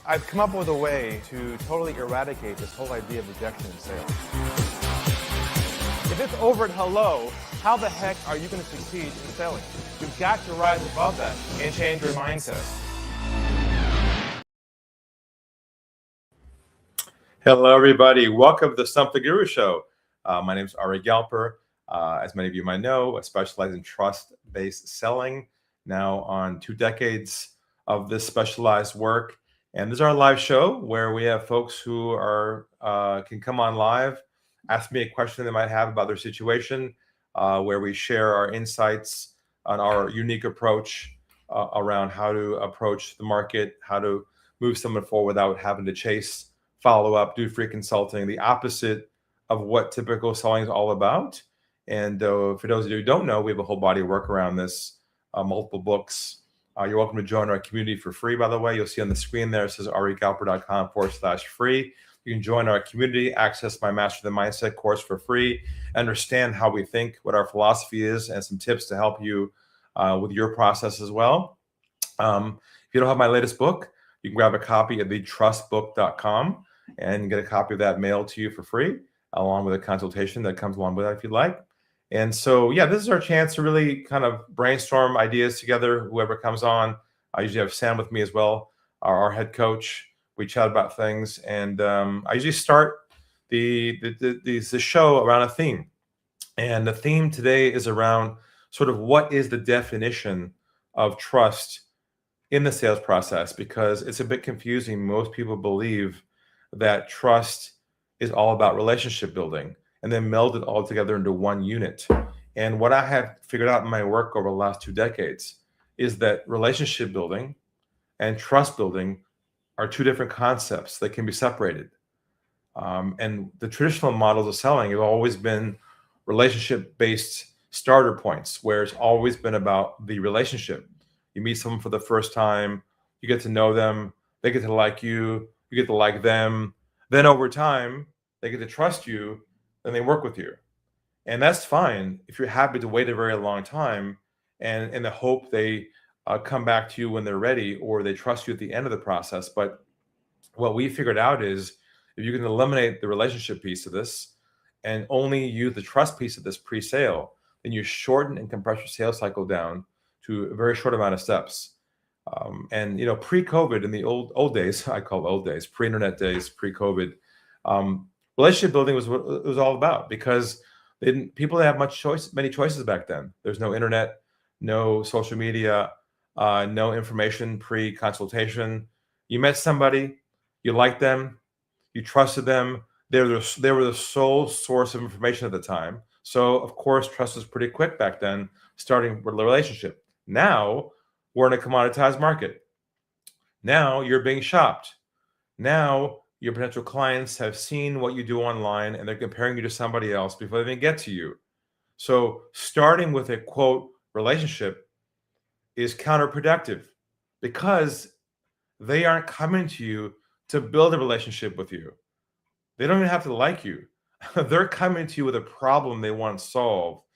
I've come up with a way to totally eradicate this whole idea of rejection in sales. If it's over at hello, how the heck are you going to succeed in selling? You've got to rise above that and change your mindset. Hello, everybody. Welcome to the Stump The Guru show. My name is Ari Galper. As many of you might know, I specialize in trust-based selling, now on 2 decades of this specialized work. And this is our live show where we have folks who are can come on live, ask me a question they might have about their situation, where we share our insights on our unique approach around how to approach the market, how to move someone forward without having to chase, follow up, do free consulting, the opposite of what typical selling is all about. And for those of you who don't know, we have a whole body of work around this, multiple books. You're welcome to join our community for free, by the way. You'll see on the screen there, it says arigalper.com/free. You can join our community, access my Master the Mindset course for free, understand how we think, what our philosophy is, and some tips to help you with your process as well. If you don't have my latest book, you can grab a copy at thetrustbook.com and get a copy of that mailed to you for free, along with a consultation that comes along with that if you'd like. And so, yeah, this is our chance to really kind of brainstorm ideas together, whoever comes on. I usually have Sam with me as well, our head coach. We chat about things. And I usually start the show around a theme. And the theme today is around sort of what is the definition of trust in the sales process, because it's a bit confusing. Most people believe that trust is all about relationship building and then meld it all together into one unit. And what I have figured out in my work over the last 2 decades is that relationship building and trust building are 2 different concepts that can be separated. And the traditional models of selling have always been relationship-based starter points, where it's always been about the relationship. You meet someone for the first time, you get to know them, they get to like you, you get to like them. Then over time, they get to trust you, and they work with you. And that's fine if you're happy to wait a very long time and in the hope they come back to you when they're ready, or they trust you at the end of the process. But what we figured out is if you can eliminate the relationship piece of this and only use the trust piece of this pre-sale, then you shorten and compress your sales cycle down to a very short amount of steps. And you know, pre-COVID, in the old days, I call it old days, pre-internet days, pre-COVID, relationship building was what it was all about, because people didn't have many choices back then. There's no internet, no social media, no information pre-consultation. You met somebody, you liked them, you trusted them. They were the sole source of information at the time. So of course, trust was pretty quick back then, starting with the relationship. Now we're in a commoditized market. Now you're being shopped. Now your potential clients have seen what you do online and they're comparing you to somebody else before they even get to you. So starting with a quote relationship is counterproductive, because they aren't coming to you to build a relationship with you. They don't even have to like you. They're coming to you with a problem they want solved.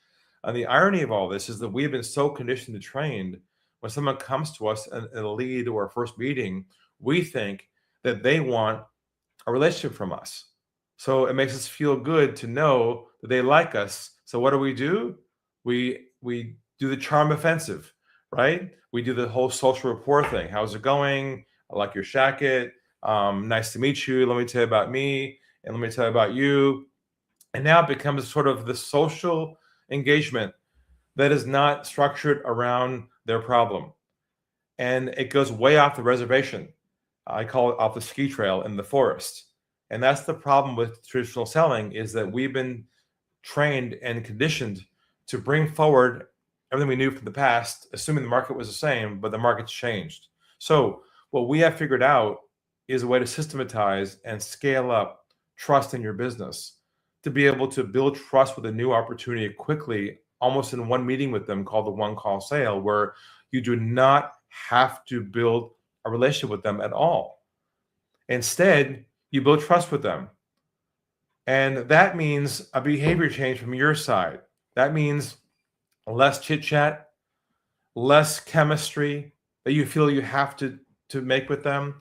And the irony of all this is that we've been so conditioned and trained, when someone comes to us in a lead or a first meeting, we think that they want a relationship from us. So it makes us feel good to know that they like us. So what do? We do the charm offensive, right? We do the whole social rapport thing. How's it going? I like your jacket. Nice to meet you. Let me tell you about me, and let me tell you about you. And now it becomes sort of the social engagement that is not structured around their problem. And it goes way off the reservation. I call it off the ski trail in the forest. And that's the problem with traditional selling, is that we've been trained and conditioned to bring forward everything we knew from the past, assuming the market was the same, but the market's changed. So what we have figured out is a way to systematize and scale up trust in your business, to be able to build trust with a new opportunity quickly, almost in one meeting with them, called the one-call sale, where you do not have to build a relationship with them at all. Instead, you build trust with them. And that means a behavior change from your side. That means less chit-chat, less chemistry that you feel you have to make with them,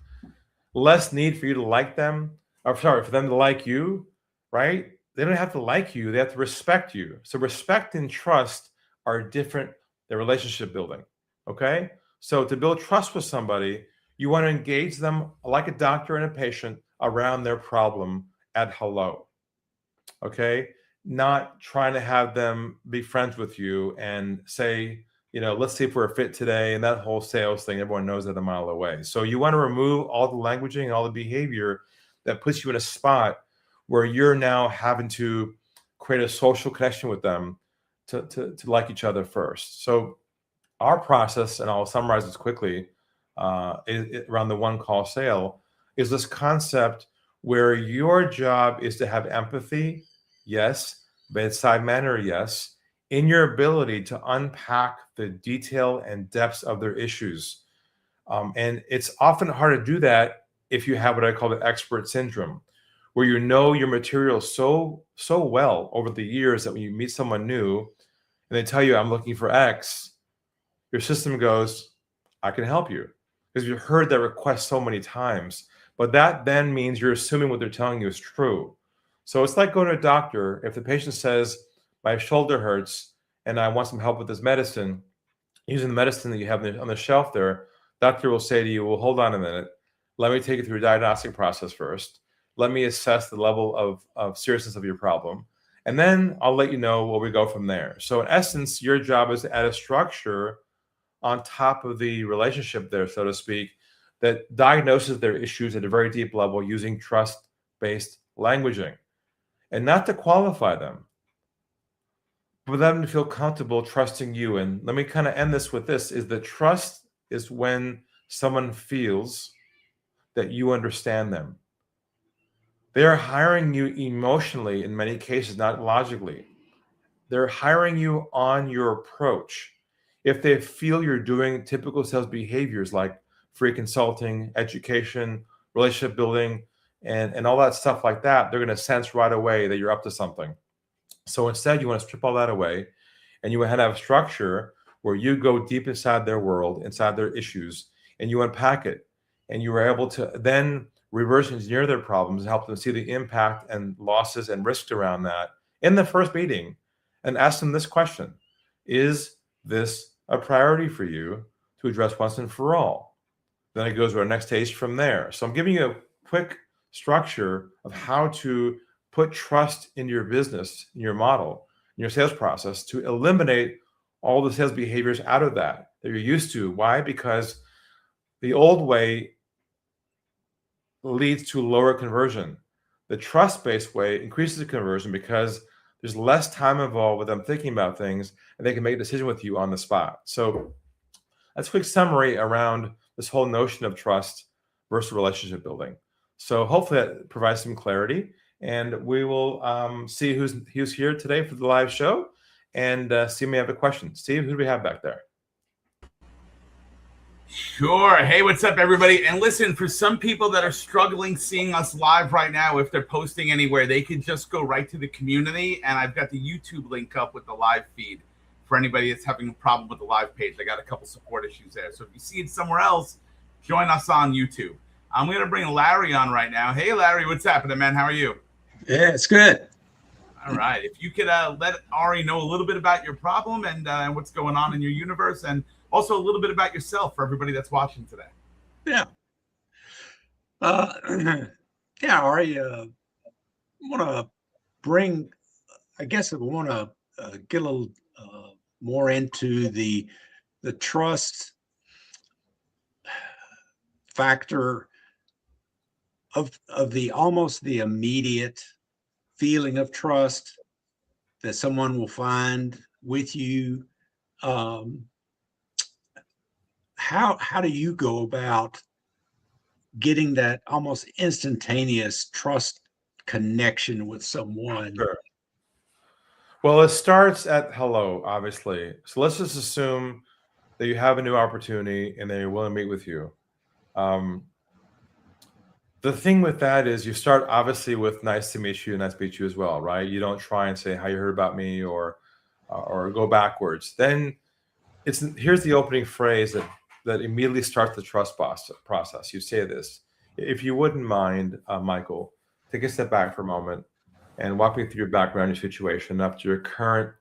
less need for you to like them, or sorry, for them to like you, right? They don't have to like you, they have to respect you. So respect and trust are different than relationship building. Okay? So to build trust with somebody, you want to engage them like a doctor and a patient around their problem at hello. Okay? Not trying to have them be friends with you and say, let's see if we're a fit today. And that whole sales thing, everyone knows that a mile away. So you want to remove all the languaging and all the behavior that puts you in a spot where you're now having to create a social connection with them to like each other first. So our process, and I'll summarize this quickly, around the one call sale, is this concept where your job is to have empathy, yes, bedside manner, yes, in your ability to unpack the detail and depths of their issues. And it's often hard to do that if you have what I call the expert syndrome, where you know your material so well over the years that when you meet someone new and they tell you, I'm looking for X, your system goes, I can help you, because you've heard that request so many times. But that then means you're assuming what they're telling you is true. So it's like going to a doctor. If the patient says, my shoulder hurts and I want some help with this medicine, using the medicine that you have on the shelf there, doctor will say to you, well, hold on a minute. Let me take you through a diagnostic process first. Let me assess the level of seriousness of your problem. And then I'll let you know where we go from there. So in essence, your job is to add a structure on top of the relationship there, so to speak, that diagnoses their issues at a very deep level using trust-based languaging. And not to qualify them, but for them to feel comfortable trusting you. And let me kind of end this with this, is that trust is when someone feels that you understand them. They are hiring you emotionally in many cases, not logically. They're hiring you on your approach. If they feel you're doing typical sales behaviors like free consulting, education, relationship building, and all that stuff like that, they're going to sense right away that you're up to something. So instead, you want to strip all that away, and you want to have a structure where you go deep inside their world, inside their issues, and you unpack it. And you are able to then reverse engineer their problems and help them see the impact and losses and risks around that in the first meeting, and ask them this question: is this a priority for you to address once and for all? Then it goes to our next stage from there. So I'm giving you a quick structure of how to put trust in your business, in your model, in your sales process, to eliminate all the sales behaviors out of that you're used to. Why? Because the old way leads to lower conversion. The trust-based way increases the conversion because there's less time involved with them thinking about things, and they can make a decision with you on the spot. So that's a quick summary around this whole notion of trust versus relationship building. So hopefully that provides some clarity, and we will see who's here today for the live show, and see if we have a question. Steve, who do we have back there? Sure. Hey, what's up, everybody? And listen, for some people that are struggling seeing us live right now, if they're posting anywhere, they can just go right to the community, and I've got the YouTube link up with the live feed for anybody that's having a problem with the live page. I got a couple support issues there. So if you see it somewhere else, join us on YouTube. I'm going to bring Larry on right now. Hey, Larry, what's happening, man? How are you? Yeah, it's good. All right. If you could let Ari know a little bit about your problem and what's going on in your universe, and also a little bit about yourself for everybody that's watching today. Yeah. Yeah, Ari, want to bring, I guess I want to get a little more into the trust factor of the almost the immediate feeling of trust that someone will find with you. How do you go about getting that almost instantaneous trust connection with someone? Sure. Well, it starts at hello, obviously. So let's just assume that you have a new opportunity and they're willing to meet with you. The thing with that is you start obviously with nice to meet you, nice to meet you as well, right? You don't try and say how you heard about me or go backwards. Then here's the opening phrase that immediately starts the trust process. You say this: If you wouldn't mind, Michael, take a step back for a moment and walk me through your background, your situation, up to your current,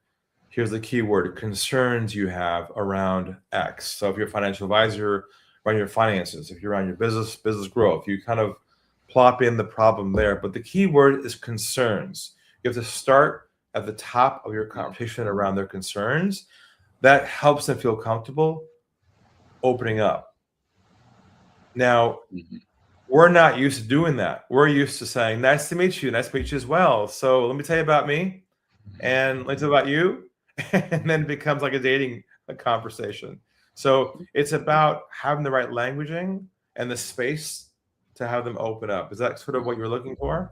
here's the key word, concerns you have around X. So if you're a financial advisor, around your finances, if you're around your business growth, you kind of plop in the problem there. But the key word is concerns. You have to start at the top of your conversation around their concerns. That helps them feel comfortable opening up. Now, we're not used to doing that. We're used to saying, nice to meet you. Nice to meet you as well. So let me tell you about me and let me tell you about you. And then it becomes like a dating conversation. So it's about having the right languaging and the space to have them open up. Is that sort of what you're looking for?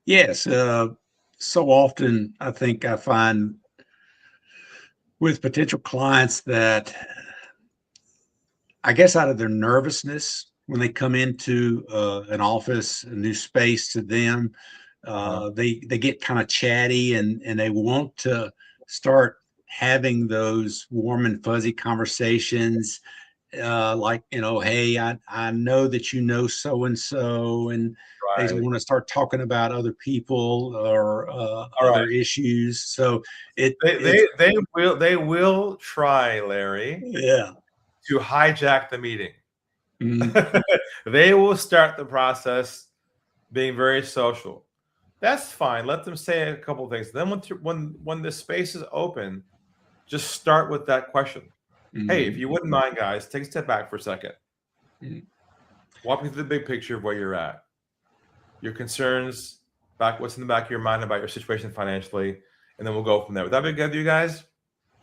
Yes. So often I think I find with potential clients that I guess out of their nervousness when they come into an office, a new space to them, they get kind of chatty and they want to start having those warm and fuzzy conversations, like, hey, I know that you know so and so, and they Right. want to start talking about other people or other issues. So they will try, Larry, yeah. to hijack the meeting. Mhm. They will start the process being very social. That's fine. Let them say a couple of things. Then when the space is open, just start with that question. Hey, if you wouldn't mind, guys, take a step back for a second. Walk me through the big picture of where you're at. Your concerns, what's in the back of your mind about your situation financially, and then we'll go from there. Would that be good with you guys?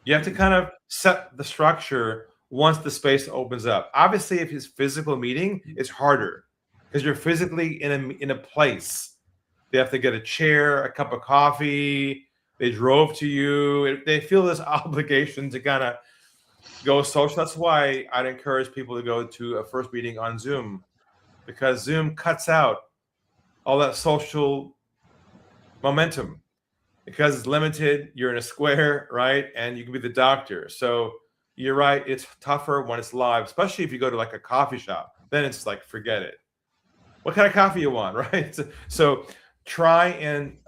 You have to kind of set the structure once the space opens up. Obviously, if it's physical meeting, it's harder because you're physically in a place. They have to get a chair, a cup of coffee. They drove to you. They feel this obligation to kind of go social. That's why I'd encourage people to go to a first meeting on Zoom, because Zoom cuts out all that social momentum because it's limited. You're in a square, right? And you can be the doctor. So you're right. It's tougher when it's live, especially if you go to like a coffee shop. Then it's like, forget it. What kind of coffee you want, right? So try and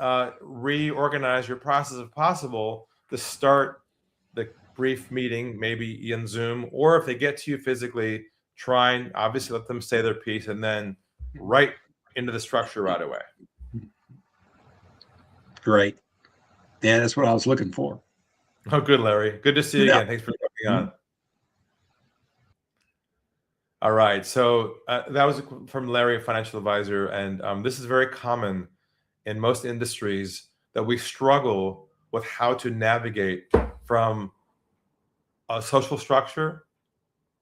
reorganize your process if possible to start the brief meeting, maybe in Zoom, or if they get to you physically, try and obviously let them say their piece and then right into the structure right away. Great. Yeah, that's what I was looking for. Oh, good, Larry. Good to see you again. Thanks for coming on. All right. So that was from Larry, a financial advisor. And this is very common in most industries that we struggle with how to navigate from a social structure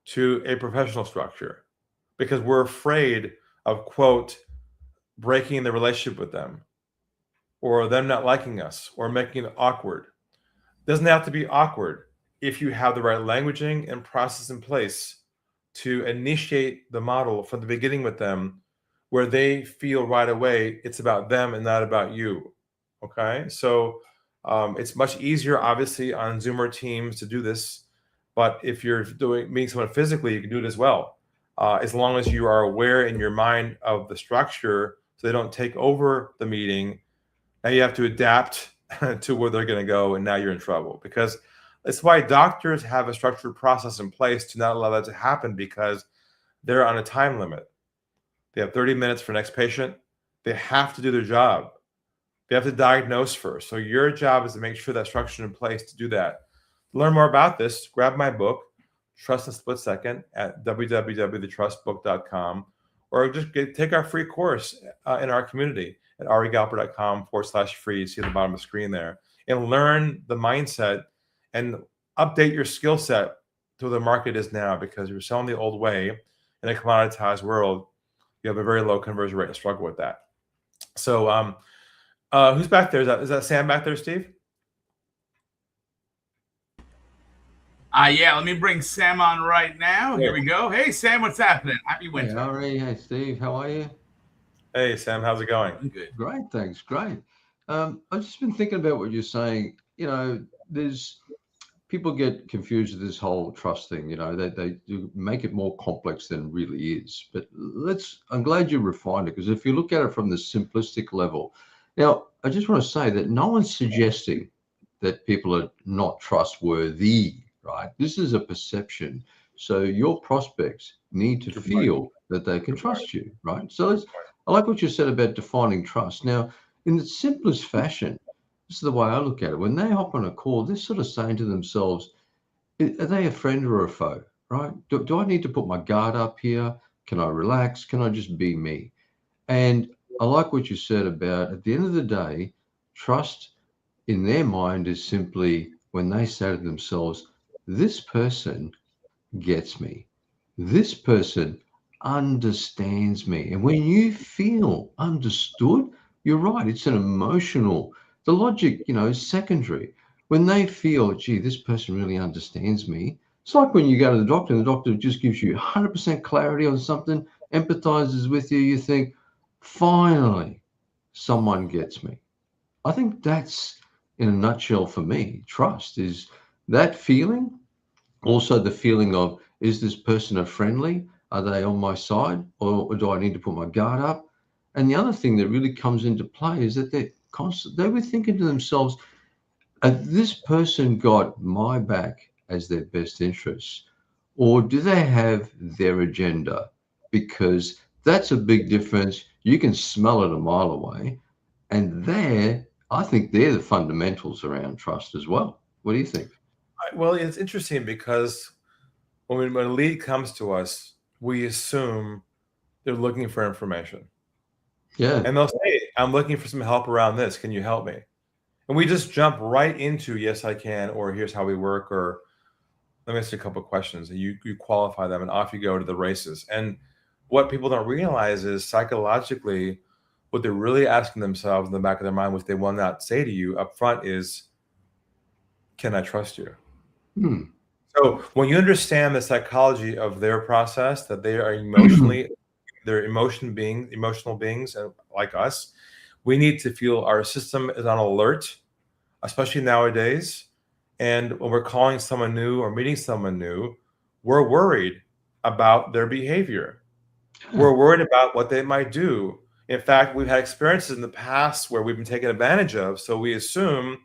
to a professional structure because we're afraid of, quote, breaking the relationship with them or them not liking us or making it awkward. It doesn't have to be awkward if you have the right languaging and process in place to initiate the model from the beginning with them where they feel right away it's about them and not about you. Okay. So it's much easier, obviously, on Zoom or Teams to do this. But if you're meeting someone physically, you can do it as well. As long as you are aware in your mind of the structure so they don't take over the meeting. Now you have to adapt to where they're going to go, and now you're in trouble because it's why doctors have a structured process in place to not allow that to happen because they're on a time limit. They have 30 minutes for next patient. They have to do their job. They have to diagnose first. So your job is to make sure that structure in place to do that. To learn more about this, grab my book, Trust in a Split Second, at www.thetrustbook.com, or just take our free course in our community at arigalper.com/free. You see at the bottom of the screen there, and learn the mindset and update your skill set to where the market is now, because you're selling the old way in a commoditized world. You have a very low conversion rate and struggle with that. So who's back there? Is that Sam back there, Steve? Yeah, let me bring Sam on right now. Here we go. Hey, Sam, what's happening? Happy winter. Hey, Ari. Hey, Steve. How are you? Hey, Sam. How's it going? I'm good. Great. Thanks. Great. I've just been thinking about what you're saying. There's people get confused with this whole trust thing. You know, they do make it more complex than it really is. But I'm glad you refined it, because if you look at it from the simplistic level, now I just want to say that no one's suggesting that people are not trustworthy, right? This is a perception. So your prospects need to feel that they can trust you, right? So I like what you said about defining trust. Now, in the simplest fashion, this is the way I look at it. When they hop on a call, they're sort of saying to themselves, are they a friend or a foe, right? Do I need to put my guard up here? Can I relax? Can I just be me? And I like what you said about, at the end of the day, trust in their mind is simply when they say to themselves, this person gets me. This person understands me. And when you feel understood, you're right. It's an emotional, the logic, is secondary. When they feel, gee, this person really understands me. It's like when you go to the doctor and the doctor just gives you 100% clarity on something, empathizes with you. You think, finally, someone gets me. I think that's, in a nutshell, for me, trust is that feeling. Also, the feeling of, is this person a friendly? Are they on my side? Or do I need to put my guard up? And the other thing that really comes into play is that they were thinking to themselves, this person got my back as their best interests, or do they have their agenda? Because that's a big difference. You can smell it a mile away. And I think they're the fundamentals around trust as well. What do you think? Well, it's interesting because when a lead comes to us, we assume they're looking for information. Yeah. And they'll say, I'm looking for some help around this. Can you help me? And we just jump right into, yes, I can, or here's how we work, or let me ask you a couple of questions. And you qualify them, and off you go to the races. And what people don't realize is psychologically, what they're really asking themselves in the back of their mind, which they will not say to you up front, is, can I trust you? So when you understand the psychology of their process, that they are they're emotional beings, and like us, we need to feel our system is on alert, especially nowadays. And when we're calling someone new or meeting someone new, we're worried about their behavior. We're worried about what they might do. In fact, we've had experiences in the past where we've been taken advantage of. So we assume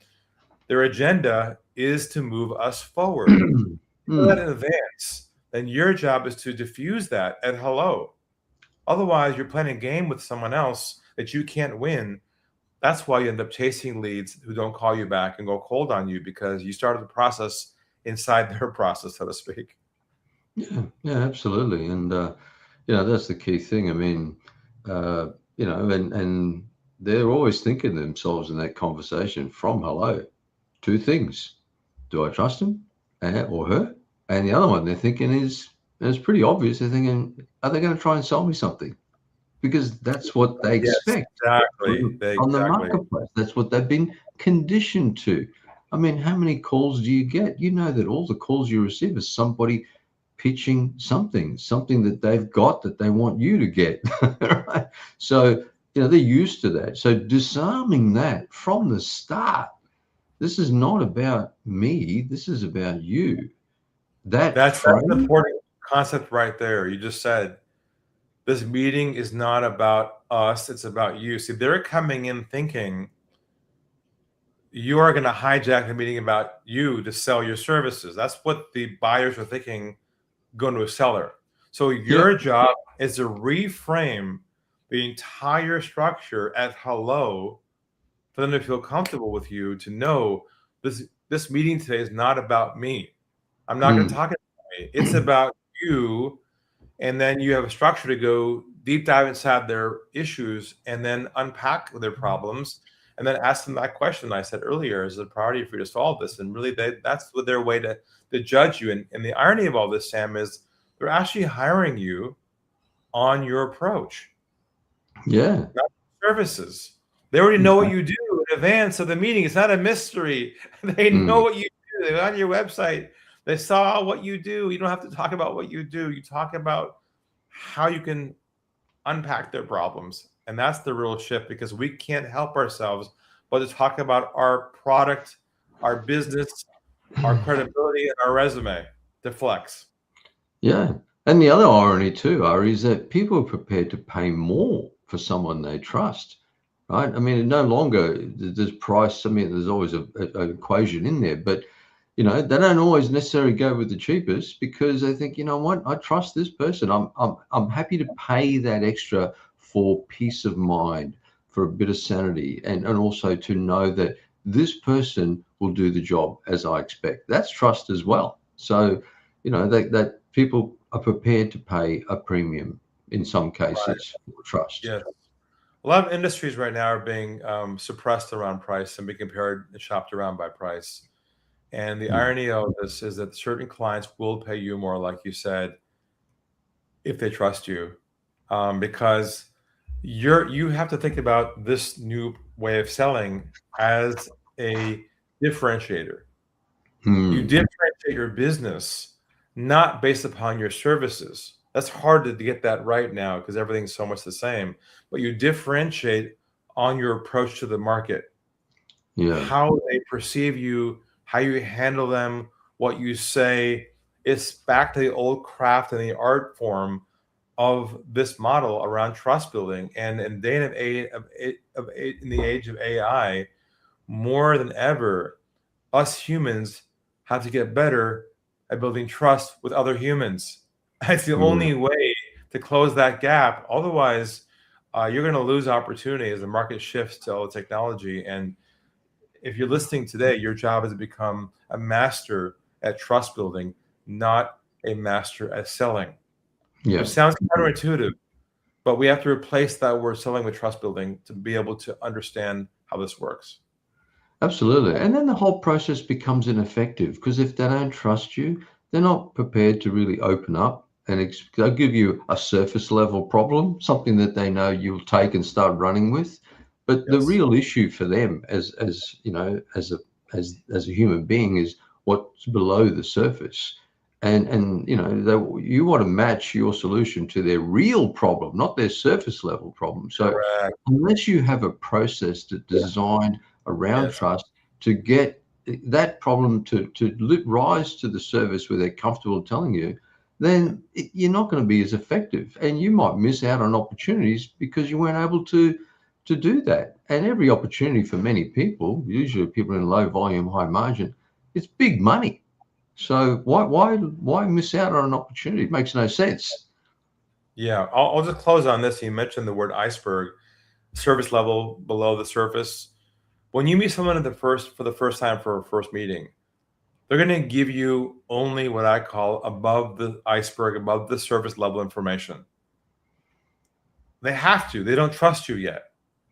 their agenda is to move us forward. Do that in advance, then your job is to diffuse that at hello. Otherwise, you're playing a game with someone else that you can't win. That's why you end up chasing leads who don't call you back and go cold on you, because you started the process inside their process, so to speak. Yeah, absolutely. And, that's the key thing. I mean, and they're always thinking to themselves in that conversation from hello, two things. Do I trust him or her? And the other one they're thinking is, and it's pretty obvious, they're thinking, are they going to try and sell me something? Because that's what they expect. Exactly. On the marketplace. That's what they've been conditioned to. I mean, how many calls do you get? You know that all the calls you receive is somebody pitching something that they've got that they want you to get. Right? So, they're used to that. So disarming that from the start, this is not about me. This is about you. That's an important concept right there. You just said, this meeting is not about us. It's about you. See, they're coming in thinking you are going to hijack the meeting about you to sell your services. That's what the buyers are thinking going to a seller. So your job is to reframe the entire structure at hello for them to feel comfortable with you, to know this meeting today is not about me. I'm not going to talk about me. It's about you. And then you have a structure to go deep dive inside their issues and then unpack their problems and then ask them that question I said earlier, is it a priority for you to solve this? And really, that's their way to judge you. And the irony of all this, Sam, is they're actually hiring you on your approach. Yeah. Not services. They already know what you do in advance of the meeting. It's not a mystery. They know what you do. They're on your website. They saw what you do. You don't have to talk about what you do. You talk about how you can unpack their problems. And that's the real shift, because we can't help ourselves but to talk about our product, our business, our credibility and our resume to flex. Yeah. And the other irony too, Ari, is that people are prepared to pay more for someone they trust, right? I mean, it no longer there's price. I mean, there's always an equation in there, but they don't always necessarily go with the cheapest because they think, you know what, I trust this person. I'm happy to pay that extra for peace of mind, for a bit of sanity, and also to know that this person will do the job as I expect. That's trust as well. So, that people are prepared to pay a premium in some cases for trust. Yeah. A lot of industries right now are being suppressed around price and being compared and shopped around by price. And the irony of this is that certain clients will pay you more, like you said, if they trust you, because you have to think about this new way of selling as a differentiator. You differentiate your business not based upon your services. That's hard to get that right now because everything's so much the same. But you differentiate on your approach to the market, how they perceive you, how you handle them, what you say. It's back to the old craft and the art form of this model around trust building. And in the age of AI, more than ever, us humans have to get better at building trust with other humans. It's the only way to close that gap. Otherwise, you're going to lose opportunity as the market shifts to all the technology. And if you're listening today, your job is to become a master at trust building, not a master at selling. Yeah. Which sounds counterintuitive, but we have to replace that word selling with trust building to be able to understand how this works. Absolutely. And then the whole process becomes ineffective because if they don't trust you, they're not prepared to really open up, and they'll give you a surface level problem, something that they know you'll take and start running with. But the real issue for them as a human being is what's below the surface. And you want to match your solution to their real problem, not their surface level problem. So unless you have a process that's designed around trust to get that problem to rise to the surface where they're comfortable telling you, then you're not going to be as effective, and you might miss out on opportunities because you weren't able to do that. And every opportunity for many people, usually people in low volume, high margin, it's big money. So why miss out on an opportunity? It makes no sense. Yeah, I'll just close on this. You mentioned the word iceberg, service level below the surface. When you meet someone for the first time for a first meeting, they're going to give you only what I call above the iceberg, above the surface level information. They have to. They don't trust you yet.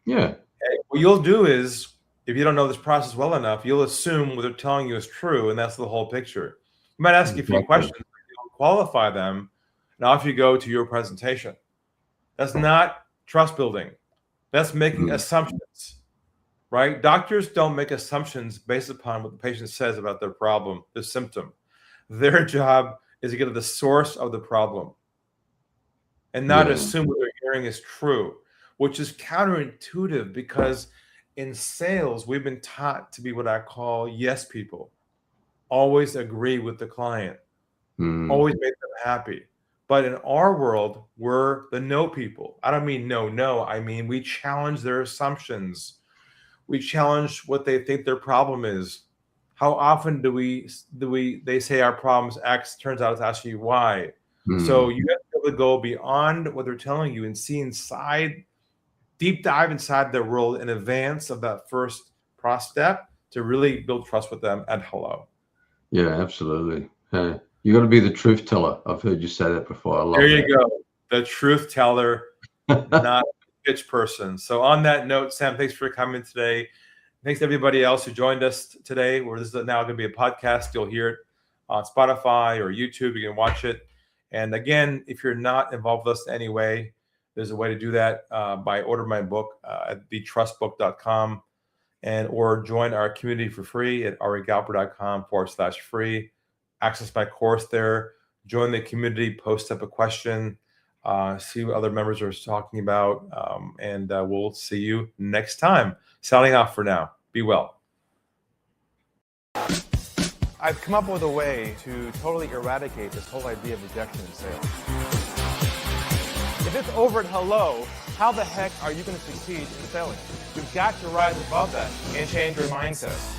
Yeah. And what you'll do is, if you don't know this process well enough, you'll assume what they're telling you is true, and that's the whole picture. You might ask you a few questions, you'll qualify them, and off you go to your presentation. That's not trust building. That's making assumptions. Right? Doctors don't make assumptions based upon what the patient says about their problem, their symptom. Their job is to get to the source of the problem and not assume what they're hearing is true, which is counterintuitive because in sales, we've been taught to be what I call yes people. Always agree with the client. Always make them happy. But in our world, we're the no people. I don't mean no. I mean, we challenge their assumptions. We challenge what they think their problem is. How often they say our problem is X, turns out it's actually Y. So you have to be able to go beyond what they're telling you and see inside, deep dive inside their world in advance of that first step to really build trust with them at hello. Yeah, absolutely. You got to be the truth teller. I've heard you say that before. I love there you go. The truth teller, not pitch person. So on that note, Sam, thanks for coming today. Thanks to everybody else who joined us today. Where this is now going to be a podcast. You'll hear it on Spotify or YouTube. You can watch it. And again, if you're not involved with us in any way, there's a way to do that by ordering my book at thetrustbook.com or join our community for free at arigalper.com/free. Access my course there. Join the community, post up a question. See what other members are talking about, and we'll see you next time. Signing off for now. Be well. I've come up with a way to totally eradicate this whole idea of rejection in sales. If it's over at hello, how the heck are you going to succeed in selling? You've got to rise above that and change your mindset.